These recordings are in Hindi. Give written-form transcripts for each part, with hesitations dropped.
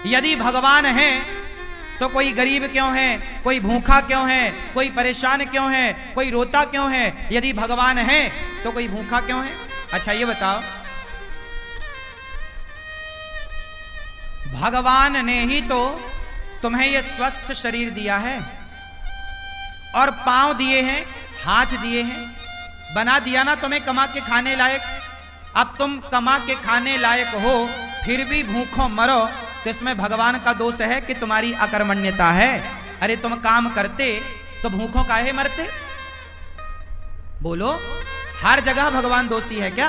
यदि भगवान है तो कोई गरीब क्यों है, कोई भूखा क्यों है, कोई परेशान क्यों है, कोई रोता क्यों है? यदि भगवान है तो कोई भूखा क्यों है? अच्छा ये बताओ, भगवान ने ही तो तुम्हें ये स्वस्थ शरीर दिया है और पांव दिए हैं, हाथ दिए हैं, बना दिया ना तुम्हें कमा के खाने लायक। अब तुम कमा के खाने लायक हो फिर भी भूखों मरो तो इसमें भगवान का दोष है कि तुम्हारी अकर्मण्यता है। अरे तुम काम करते तो भूखों काहे मरते? बोलो, हर जगह भगवान दोषी है क्या?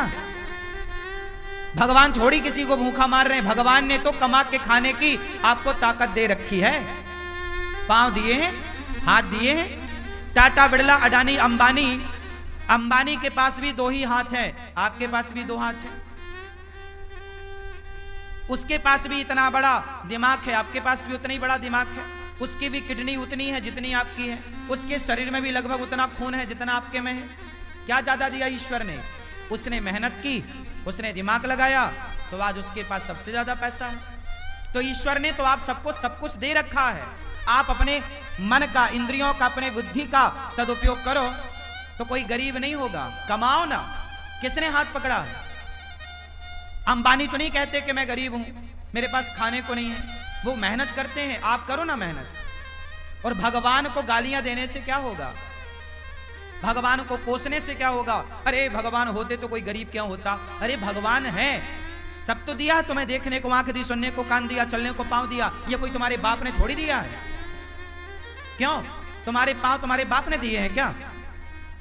भगवान थोड़ी किसी को भूखा मार रहे हैं। भगवान ने तो कमा के खाने की आपको ताकत दे रखी है। पांव दिए हैं, हाथ दिए हैं। टाटा, बिरला, अडानी, अंबानी, अंबानी के पास भी दो ही हाथ हैं, आपके पास भी दो हाथ हैं। उसके पास भी इतना बड़ा दिमाग है, आपके पास भी उतना ही बड़ा दिमाग है। उसकी भी किडनी उतनी है जितनी आपकी है। उसके शरीर में भी लगभग उतना खून है जितना आपके में है। क्या ज्यादा दिया ईश्वर ने? उसने मेहनत की, उसने दिमाग लगाया, तो आज उसके पास सबसे ज्यादा पैसा है। तो ईश्वर ने तो आप सबको सब कुछ दे रखा है। आप अपने मन का, इंद्रियों का, अपने बुद्धि का सदुपयोग करो तो कोई गरीब नहीं होगा। कमाओ ना। किसने हाथ पकड़ा है? अंबानी तो नहीं कहते कि मैं गरीब हूं, मेरे पास खाने को नहीं है। वो मेहनत करते हैं, आप करो ना मेहनत। और भगवान को गालियां देने से क्या होगा? भगवान को कोसने से क्या होगा? अरे भगवान होते तो कोई गरीब क्यों होता? अरे भगवान है, सब तो दिया तुम्हें। देखने को आंख दी, सुनने को कान दिया, चलने को पांव दिया। ये कोई तुम्हारे बाप ने थोड़ी दिया है। क्यों? तुम्हारे पांव तुम्हारे बाप ने दिए हैं क्या?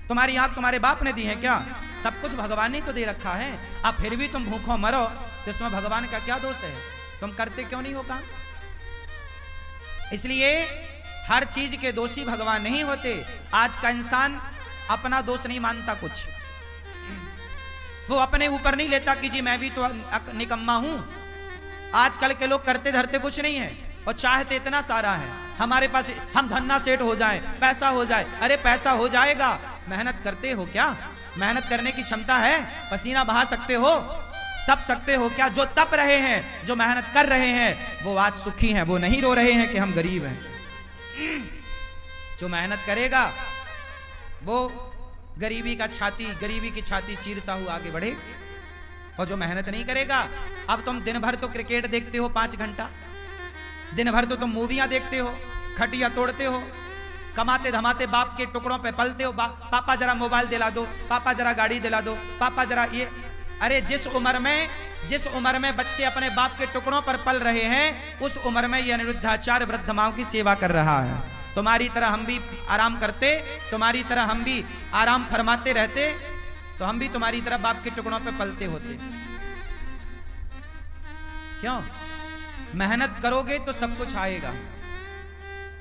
तुम्हारी आंख तुम्हारे बाप ने दी है क्या? सब कुछ भगवान ने तो दे रखा है। अब फिर भी तुम भूखों मरो तो इसमें भगवान का क्या दोष है? तुम करते क्यों नहीं हो काम? इसलिए हर चीज के दोषी भगवान नहीं होते। आज का इंसान अपना दोष नहीं मानता कुछ। वो अपने ऊपर नहीं लेता कि जी मैं भी तो निकम्मा हूं। आजकल के लोग करते धरते कुछ नहीं है और चाहते इतना सारा है। हमारे पास हम धन्ना सेठ हो जाएं, पैसा हो जाए। अरे पैसा हो जाएगा, मेहनत करते हो क्या? मेहनत करने की क्षमता है? पसीना बहा सकते हो? तप सकते हो क्या? जो तप रहे हैं, जो मेहनत कर रहे हैं, वो आज सुखी हैं। वो नहीं रो रहे हैं कि हम गरीब हैं। जो मेहनत करेगा वो गरीबी की छाती चीरता हुआ आगे बढ़े। और जो मेहनत नहीं करेगा, अब तुम दिन भर तो क्रिकेट देखते हो 5 घंटा, दिन भर तो तुम मूवियां देखते हो, खटिया तोड़ते हो, कमाते धमाते बाप के टुकड़ों पे पलते हो। पापा जरा मोबाइल दिला दो, पापा जरा गाड़ी दिला दो, पापा जरा ये। अरे जिस उम्र में बच्चे अपने बाप के टुकड़ों पर पल रहे हैं, उस उम्र में ये अनिरुद्धाचार्य वृद्ध माओं की सेवा कर रहा है। तुम्हारी तरह हम भी आराम करते, तुम्हारी तरह हम भी आराम फरमाते रहते, तो हम भी तुम्हारी तरह बाप के टुकड़ों पे पलते होते। क्यों? मेहनत करोगे तो सब कुछ आएगा।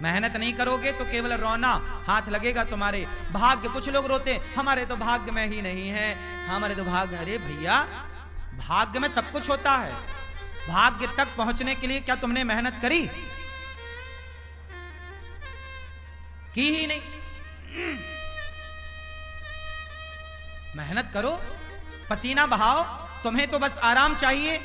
मेहनत नहीं करोगे तो केवल रोना हाथ लगेगा तुम्हारे। भाग्य, कुछ लोग रोते हमारे तो भाग्य में ही नहीं है, हमारे तो भाग्य। अरे भैया, भाग्य में सब कुछ होता है। भाग्य तक पहुंचने के लिए क्या तुमने मेहनत करी? की ही नहीं। मेहनत करो, पसीना बहाओ। तुम्हें तो बस आराम चाहिए।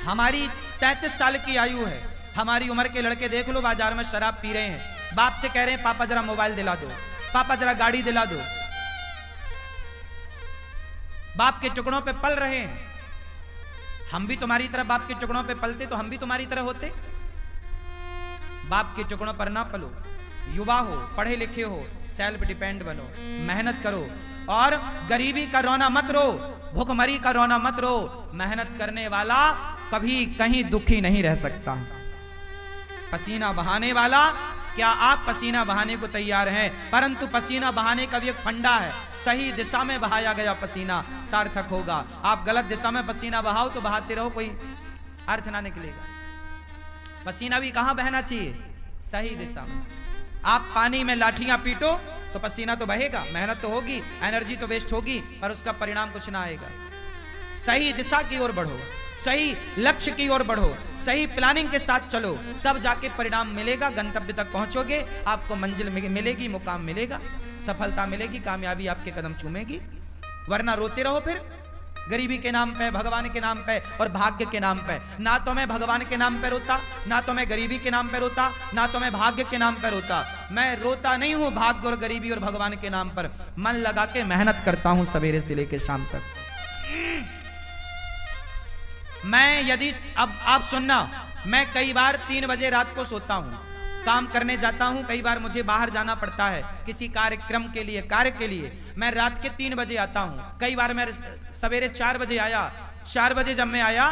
हमारी 33 साल की आयु है। हमारी उम्र के लड़के देख लो, बाजार में शराब पी रहे हैं, बाप से कह रहे हैं पापा जरा मोबाइल दिला दो, पापा जरा गाड़ी दिला दो। बाप के टुकड़ों पे पल रहे हैं। हम भी तुम्हारी तरह बाप के टुकड़ों पे पलते तो हम भी तुम्हारी तरह होते। बाप के टुकड़ों पर ना पलो। युवा हो, पढ़े लिखे हो, सेल्फ डिपेंड बनो, मेहनत करो। और गरीबी का रोना मत रो, भूखमरी का रोना मत रो। मेहनत करने वाला कभी कहीं दुखी नहीं रह सकता। पसीना बहाने वाला, क्या आप पसीना बहाने को तैयार हैं? परंतु पसीना बहाने का भी एक फंडा है। सही दिशा में बहाया गया पसीना सार्थक होगा। आप गलत दिशा में पसीना बहाओ तो बहाते रहो, कोई अर्थ ना निकलेगा। पसीना भी कहां बहना चाहिए? सही दिशा में। आप पानी में लाठियां पीटो तो पसीना तो बहेगा, मेहनत तो होगी, एनर्जी तो वेस्ट होगी, पर उसका परिणाम कुछ ना आएगा। सही दिशा की ओर बढ़ो, सही लक्ष्य की ओर बढ़ो, सही प्लानिंग के साथ चलो, तब जाके परिणाम मिलेगा। गंतव्य तक पहुंचोगे, आपको मंजिल मिलेगी, मुकाम मिलेगा, सफलता मिलेगी, कामयाबी आपके कदम चूमेगी। वरना रोते रहो फिर गरीबी के नाम पे, भगवान के नाम पे और भाग्य के नाम पे। ना तो मैं भगवान के नाम पे रोता, ना तो मैं गरीबी के नाम पे रोता, ना तो मैं भाग्य के नाम पे रोता। मैं रोता नहीं हूं भाग्य और गरीबी और भगवान के नाम पर। मन लगा के मेहनत करता हूं सवेरे से लेकर शाम तक। मैं यदि अब आप सुनना, मैं कई बार 3 बजे रात को सोता हूं, काम करने जाता हूं। कई बार मुझे बाहर जाना पड़ता है किसी कार्यक्रम के लिए, कार्य के लिए। मैं रात के 3 बजे आता हूं। कई बार मैं सवेरे 4 बजे आया। 4 बजे जब मैं आया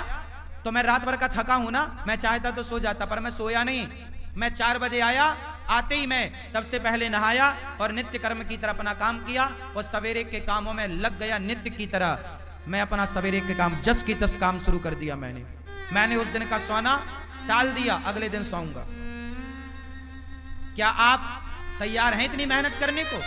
तो मैं रात भर का थका हूं ना, मैं चाहता तो सो जाता, पर मैं सोया नहीं। मैं 4 बजे आया, आते ही मैं सबसे पहले नहाया और नित्य कर्म की तरह अपना काम किया और सवेरे के कामों में लग गया नित्य की तरह। मैं अपना सवेरे के काम जस की तस काम शुरू कर दिया। मैंने उस दिन का सोना टाल दिया, अगले दिन सोऊंगा। क्या आप तैयार हैं इतनी मेहनत करने को,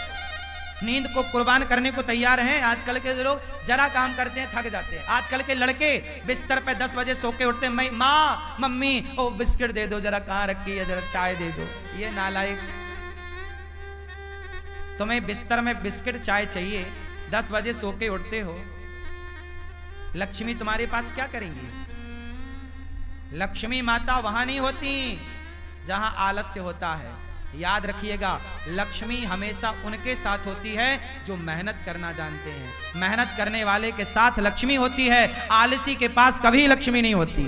नींद को कुर्बान करने को तैयार हैं? आजकल के लोग जरा काम करते हैं थक जाते हैं। आजकल के लड़के बिस्तर पे 10 बजे सो के उठते हैं, माँ मम्मी ओ बिस्किट दे दो, जरा कहाँ रखी है, जरा चाय दे दो। ये नालायक, तुम्हें बिस्तर में बिस्किट चाय चाहिए, 10 बजे सो के उठते हो। लक्ष्मी तुम्हारे पास क्या करेंगी? लक्ष्मी माता वहां नहीं होती जहां आलस्य होता है। याद रखिएगा, लक्ष्मी हमेशा उनके साथ होती है जो मेहनत करना जानते हैं। मेहनत करने वाले के साथ लक्ष्मी होती है, आलसी के पास कभी लक्ष्मी नहीं होती।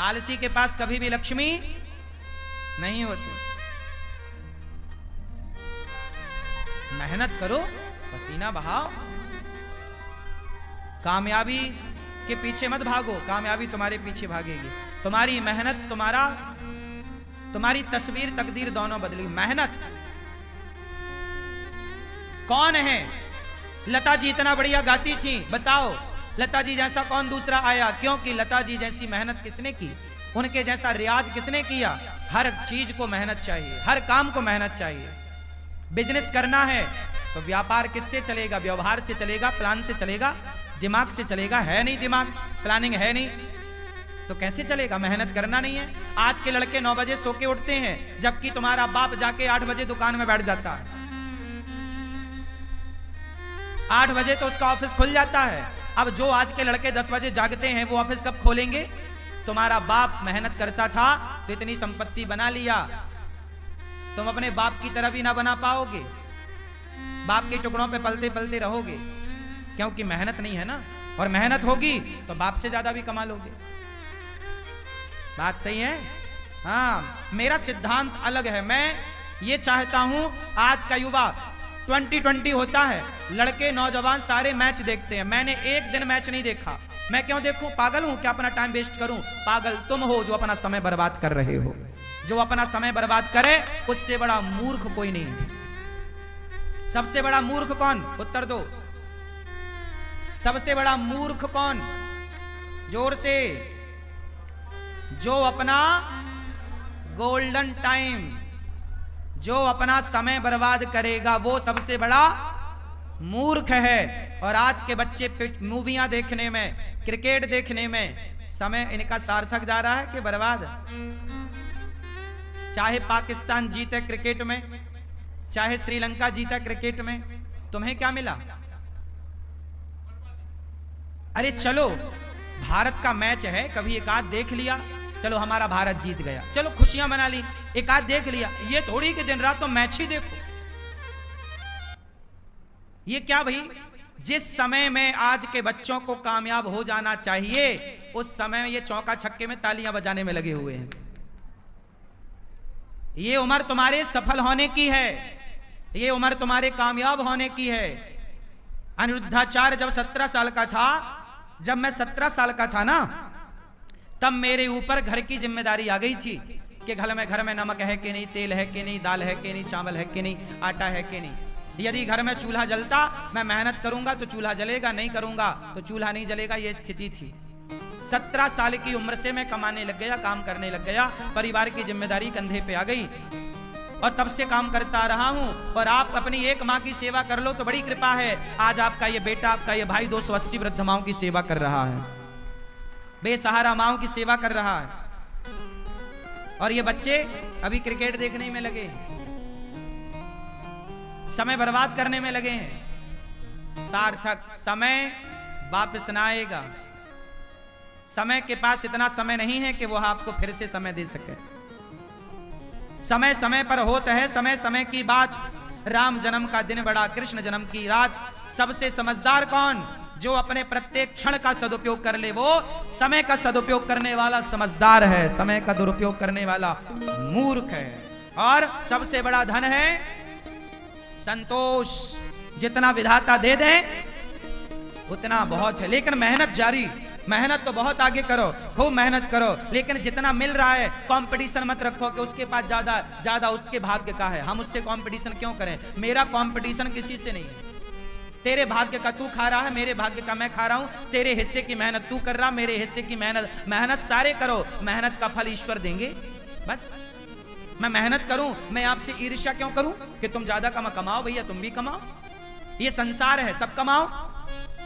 आलसी के पास कभी भी लक्ष्मी नहीं होती। मेहनत करो, पसीना बहाओ, कामयाबी के पीछे मत भागो, कामयाबी तुम्हारे पीछे भागेगी। तुम्हारी मेहनत, तुम्हारी तस्वीर तकदीर दोनों बदली। मेहनत कौन है? लता जी इतना बढ़िया गाती थी, बताओ लता जी जैसा कौन दूसरा आया? क्योंकि लता जी जैसी मेहनत किसने की? उनके जैसा रियाज किसने किया? हर चीज को मेहनत चाहिए, हर काम को मेहनत चाहिए। बिजनेस करना है तो व्यापार किससे चलेगा? व्यवहार से चलेगा, प्लान से चलेगा, दिमाग से चलेगा? है नहीं दिमाग, प्लानिंग है नहीं, तो कैसे चलेगा? मेहनत करना नहीं है। आज के लड़के 9 बजे सो के उठते हैं, जबकि तुम्हारा बाप जाके 8 बजे दुकान में बैठ जाता है। 8 बजे तो उसका ऑफिस खुल जाता है। अब जो आज के लड़के 10 बजे जागते हैं, वो ऑफिस कब खोलेंगे? तुम्हारा बाप मेहनत करता था तो इतनी संपत्ति बना लिया, तुम अपने बाप की तरह भी ना बना पाओगे। बाप के टुकड़ों पे पलते पलते रहोगे, क्योंकि मेहनत नहीं है ना। और मेहनत होगी तो बाप से ज्यादा भी कमा लोगे। बात सही है? हाँ, मेरा सिद्धांत अलग है। मैं ये चाहता हूं आज का युवा 2020 होता है, लड़के नौजवान सारे मैच देखते हैं। मैंने एक दिन मैच नहीं देखा। मैं क्यों देखूं? पागल हूं क्या अपना टाइम वेस्ट करूं? पागल तुम हो जो अपना समय बर्बाद कर रहे हो। जो अपना समय बर्बाद करे उससे बड़ा मूर्ख कोई नहीं। सबसे बड़ा मूर्ख कौन? उत्तर दो। सबसे बड़ा मूर्ख कौन? जोर से। जो अपना गोल्डन टाइम, जो अपना समय बर्बाद करेगा, वो सबसे बड़ा मूर्ख है। और आज के बच्चे मूवियां देखने में, क्रिकेट देखने में समय इनका सार्थक जा रहा है कि बर्बाद? चाहे पाकिस्तान जीते क्रिकेट में, चाहे श्रीलंका जीता क्रिकेट में, तुम्हें क्या मिला? अरे चलो, भारत का मैच है, कभी एक आध देख लिया, चलो हमारा भारत जीत गया, चलो खुशियां मना ली, एक आध देख लिया। ये थोड़ी कि दिन रात तो मैच ही देखो। ये क्या भाई? जिस समय में आज के बच्चों को कामयाब हो जाना चाहिए, उस समय में ये चौका छक्के में तालियां बजाने में लगे हुए हैं। ये उम्र तुम्हारे सफल होने की है, ये उम्र तुम्हारे कामयाब होने की है। अनिरुद्धाचार्य जब 17 साल का था, जब मैं 17 साल का था ना, तब मेरे ऊपर घर की जिम्मेदारी आ गई थी कि घर में नमक है कि नहीं, तेल है कि नहीं, दाल है कि नहीं, चावल है कि नहीं, आटा है कि नहीं। यदि घर में चूल्हा जलता, मैं मेहनत करूंगा तो चूल्हा जलेगा, नहीं करूंगा तो चूल्हा नहीं जलेगा। ये स्थिति थी। 17 साल की उम्र से मैं कमाने लग गया, काम करने लग गया, परिवार की जिम्मेदारी कंधे पे आ गई और तब से काम करता रहा हूं। और आप अपनी एक माँ की सेवा कर लो तो बड़ी कृपा है। आज आपका ये बेटा, आपका ये भाई 280 वृद्ध माओं की सेवा कर रहा है, बेसहारा माओं की सेवा कर रहा है। और ये बच्चे अभी क्रिकेट देखने में लगे हैं, समय बर्बाद करने में लगे हैं। सार्थक। समय वापस ना आएगा। समय के पास इतना समय नहीं है कि वो आपको फिर से समय दे सके। समय समय पर होता है, समय समय की बात। राम जन्म का दिन बड़ा, कृष्ण जन्म की रात। सबसे समझदार कौन? जो अपने प्रत्येक क्षण का सदुपयोग कर ले, वो समय का सदुपयोग करने वाला समझदार है। समय का दुरुपयोग करने वाला मूर्ख है। और सबसे बड़ा धन है संतोष। जितना विधाता दे दे उतना बहुत है, लेकिन मेहनत जारी। मेहनत तो बहुत आगे करो, खूब मेहनत करो, लेकिन जितना मिल रहा है कंपटीशन मत रखो कि उसके पास ज्यादा उसके भाग्य का है, हम उससे कंपटीशन क्यों करें। मेरा कंपटीशन किसी से नहीं है। तेरे भाग्य का तू खा रहा है, मेरे भाग्य का मैं खा रहा हूं। तेरे हिस्से की मेहनत तू कर रहा, मेरे हिस्से की मेहनत सारे करो। मेहनत का फल ईश्वर देंगे। बस मैं मेहनत करूं, मैं आपसे ईर्ष्या क्यों करूं कि तुम ज्यादा कमाओ भैया, तुम भी कमाओ। ये संसार है, सब कमाओ।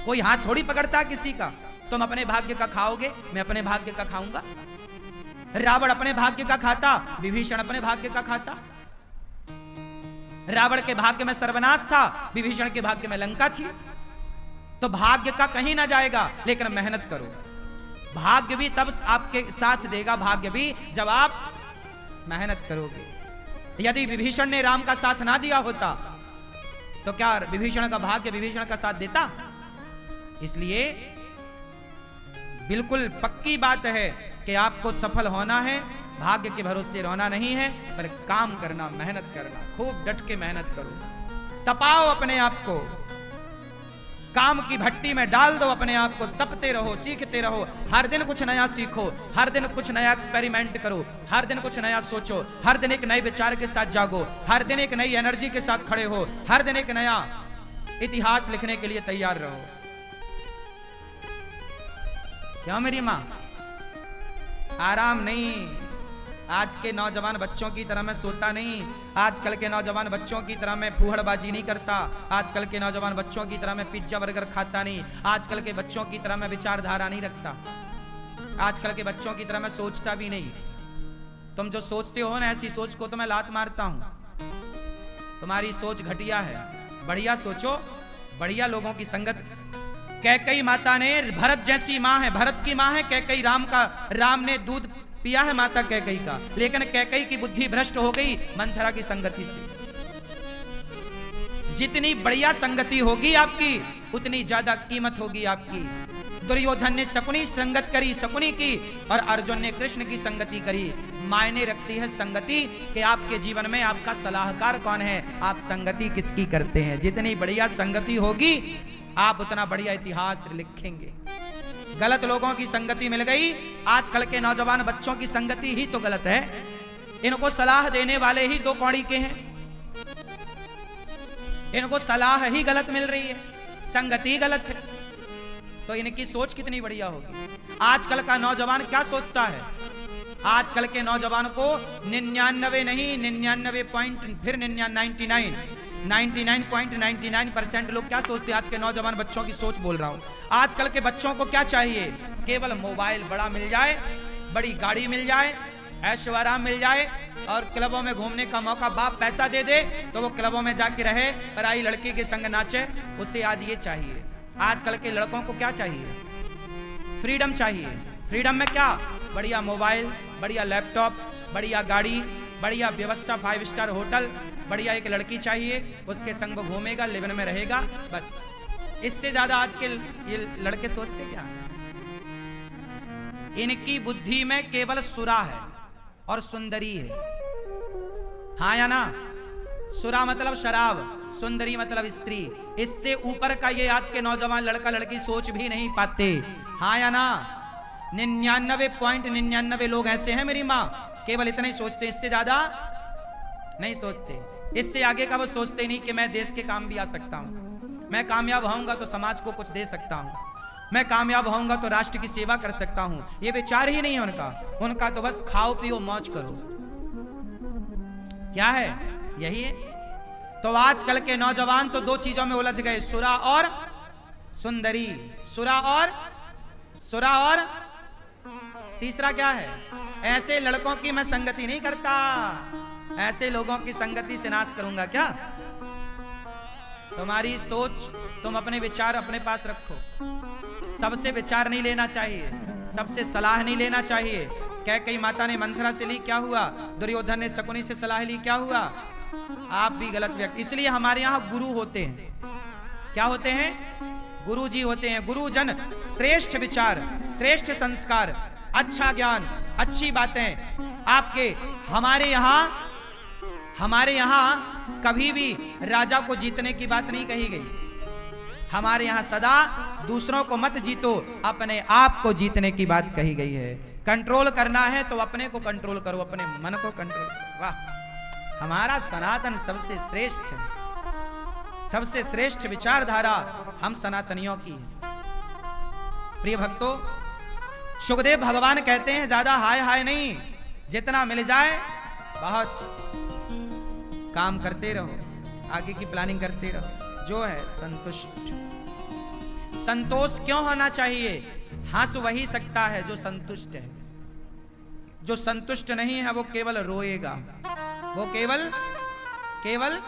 कोई हाथ थोड़ी पकड़ता किसी का। तुम अपने भाग्य का खाओगे, मैं अपने भाग्य का खाऊंगा। रावण अपने भाग्य का खाता, विभीषण अपने भाग्य का खाता। रावण के भाग्य में सर्वनाश था, विभीषण के भाग्य में लंका थी। तो भाग्य का कहीं ना जाएगा, लेकिन मेहनत करो। भाग्य भी तब आपके साथ देगा, भाग्य भी जब आप मेहनत करोगे। यदि विभीषण ने राम का साथ ना दिया होता तो क्या विभीषण का भाग्य विभीषण का साथ देता? इसलिए बिल्कुल पक्की बात है कि आपको सफल होना है, भाग्य के भरोसे रहना नहीं है, पर काम करना, मेहनत करना। खूब डट के मेहनत करो, तपाओ अपने आप को, काम की भट्टी में डाल दो अपने आप को, तपते रहो, सीखते रहो। हर दिन कुछ नया सीखो, हर दिन कुछ नया एक्सपेरिमेंट करो, हर दिन कुछ नया सोचो, हर दिन एक नए विचार के साथ जागो, हर दिन एक नई एनर्जी के साथ खड़े हो, हर दिन एक नया इतिहास लिखने के लिए तैयार रहो। क्यों मेरी मां? आराम नहीं। आज के नौजवान बच्चों की तरह मैं सोता नहीं, आजकल के नौजवान बच्चों की तरह मैं फूहड़बाजी नहीं करता, आजकल के नौजवान बच्चों की तरह मैं पिज्जा बर्गर खाता नहीं, आजकल के बच्चों की तरह मैं विचारधारा नहीं रखता, आजकल के बच्चों की तरह मैं सोचता भी नहीं। तुम जो सोचते हो ना, ऐसी सोच को तो मैं लात मारता हूं। तुम्हारी सोच घटिया है, बढ़िया सोचो, बढ़िया लोगों की संगत। कैकई माता ने, भरत जैसी माँ है, भरत की माँ है कैकई, राम ने दूध पिया है माता कैकई का, लेकिन कैकई की बुद्धि भ्रष्ट हो गई मंथरा की संगति से। जितनी बढ़िया संगति होगी आपकी, उतनी ज्यादा कीमत होगी आपकी। दुर्योधन ने शकुनी संगत करी, शकुनी की, और अर्जुन ने कृष्ण की संगति करी। मायने रखती है संगति कि आपके जीवन में आपका सलाहकार कौन है, आप संगति किसकी करते हैं। जितनी बढ़िया संगति होगी, आप उतना बढ़िया इतिहास लिखेंगे। गलत लोगों की संगति मिल गई, आजकल के नौजवान बच्चों की संगति ही तो गलत है। इनको सलाह देने वाले ही दो कौड़ी के हैं, इनको सलाह ही गलत मिल रही है, संगति गलत है, तो इनकी सोच कितनी बढ़िया होगी। आजकल का नौजवान क्या सोचता है? आजकल के नौजवान को 99 नहीं, 99 पॉइंट फिर 99.99% लोग क्या सोचते हैं? आज के नौजवान बच्चों की सोच बोल रहा हूं। आजकल के बच्चों को क्या चाहिए? केवल मोबाइल बड़ा मिल जाए, बड़ी गाड़ी मिल जाए, ऐश्वर्या मिल जाए, और क्लबों में घूमने का मौका बाप पैसा दे दे तो वो क्लबों में जाके रहे, पराई लड़की के संग नाचे। उसे आज ये चाहिए। आजकल के लड़कों को क्या चाहिए? फ्रीडम चाहिए। फ्रीडम में क्या? बढ़िया मोबाइल, बढ़िया लैपटॉप, बढ़िया गाड़ी, बढ़िया व्यवस्था, 5 स्टार होटल, बढ़िया एक लड़की चाहिए, उसके संग वो घूमेगा, लिवन में रहेगा, बस। इससे ज्यादा आज के ये लड़के सोचते क्या? इनकी बुद्धि में केवल सुरा है और सुंदरी है। हाँ या ना? सुरा मतलब शराब, सुंदरी मतलब स्त्री। इससे ऊपर का ये आज के नौजवान लड़का लड़की सोच भी नहीं पाते। हाँ या ना? 99.99 लोग ऐसे हैं मेरी माँ, केवल इतना ही सोचते, इससे ज्यादा नहीं सोचते। इससे आगे का वो सोचते नहीं कि मैं देश के काम भी आ सकता हूं, मैं कामयाब होऊंगा तो समाज को कुछ दे सकता हूं, मैं कामयाब होऊंगा तो राष्ट्र की सेवा कर सकता हूं। ये विचार ही नहीं है उनका तो बस खाओ पियो मौज करो। क्या है? यही है। तो आजकल के नौजवान तो दो चीजों में उलझ गए, सुरा और सुंदरी। सुरा और तीसरा क्या है? ऐसे लड़कों की मैं संगति नहीं करता, ऐसे लोगों की संगति से नाश करूंगा क्या? तुम्हारी सोच तुम अपने विचार अपने पास रखो, सबसे विचार नहीं लेना चाहिए, सबसे सलाह नहीं लेना चाहिए। कैकेयी माता ने मंथरा से ली, क्या हुआ? दुर्योधन ने शकुनी से सलाह ली, क्या हुआ? आप भी गलत व्यक्ति। इसलिए हमारे यहाँ गुरु होते हैं। क्या होते हैं? गुरु जी होते हैं। गुरुजन श्रेष्ठ विचार, श्रेष्ठ संस्कार, अच्छा ज्ञान, अच्छी बातें आपके। हमारे यहाँ कभी भी राजा को जीतने की बात नहीं कही गई। हमारे यहाँ सदा दूसरों को मत जीतो, अपने आप को जीतने की बात कही गई है। कंट्रोल करना है तो अपने को कंट्रोल करो, अपने मन को कंट्रोल करो। वाह, हमारा सनातन सबसे श्रेष्ठ है, सबसे श्रेष्ठ विचारधारा हम सनातनियों की है। प्रिय भक्तों, सुखदेव भगवान कहते हैं ज्यादा हाय हाय नहीं, जितना मिल जाए बहुत। काम करते रहो, आगे की प्लानिंग करते रहो, जो है संतुष्ट। संतोष क्यों होना चाहिए? हंस वही सकता है जो संतुष्ट है। जो संतुष्ट नहीं है वो केवल रोएगा। वो केवल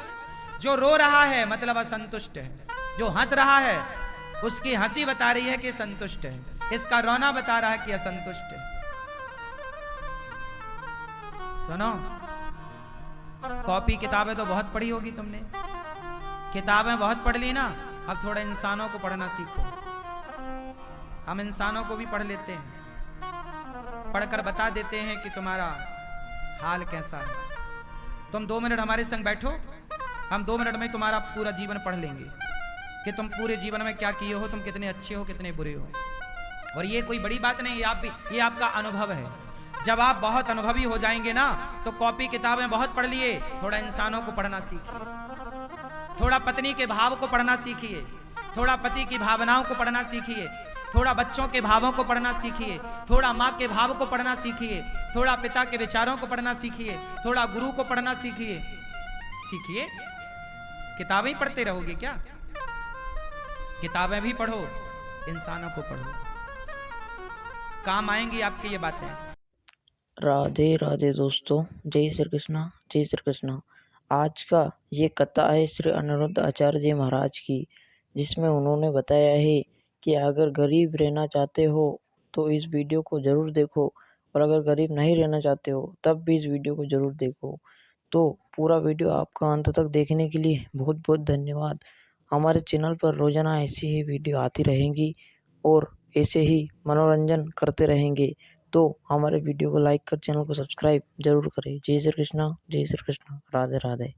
जो रो रहा है मतलब असंतुष्ट है, जो हंस रहा है उसकी हंसी बता रही है कि संतुष्ट है, इसका रोना बता रहा है कि असंतुष्ट है। सुनो, कॉपी किताबें तो बहुत पढ़ी होगी तुमने, किताबें बहुत पढ़ ली ना, अब थोड़ा इंसानों को पढ़ना सीखो। हम इंसानों को भी पढ़ लेते हैं, पढ़कर बता देते हैं कि तुम्हारा हाल कैसा है। तुम 2 मिनट हमारे संग बैठो, हम 2 मिनट में तुम्हारा पूरा जीवन पढ़ लेंगे कि तुम पूरे जीवन में क्या किए हो, तुम कितने अच्छे हो, कितने बुरे हो। और ये कोई बड़ी बात नहीं, ये आपका अनुभव है। जब आप बहुत अनुभवी हो जाएंगे ना, तो कॉपी किताबें बहुत पढ़ लिए, थोड़ा इंसानों को पढ़ना सीखिए, थोड़ा पत्नी के भाव को पढ़ना सीखिए, थोड़ा पति की भावनाओं को पढ़ना सीखिए, थोड़ा बच्चों के भावों को पढ़ना सीखिए, थोड़ा माँ के भाव को पढ़ना सीखिए, थोड़ा पिता के विचारों को पढ़ना सीखिए, थोड़ा गुरु को पढ़ना सीखिए। किताबें ही पढ़ते रहोगे क्या? किताबें भी पढ़ो, इंसानों को पढ़ो, काम आएंगी आपकी ये बातें। राधे राधे दोस्तों, जय श्री कृष्णा, जय श्री कृष्णा। आज का ये कथा है श्री अनिरुद्ध आचार्य जी महाराज की, जिसमें उन्होंने बताया है कि अगर गरीब रहना चाहते हो तो इस वीडियो को ज़रूर देखो, और अगर गरीब नहीं रहना चाहते हो तब भी इस वीडियो को ज़रूर देखो। तो पूरा वीडियो आपका अंत तक देखने के लिए बहुत बहुत धन्यवाद। हमारे चैनल पर रोज़ाना ऐसी ही वीडियो आती रहेंगी और ऐसे ही मनोरंजन करते रहेंगे। तो हमारे वीडियो को लाइक कर चैनल को सब्सक्राइब जरूर करें। जय श्री कृष्णा, जय श्री कृष्णा, राधे राधे।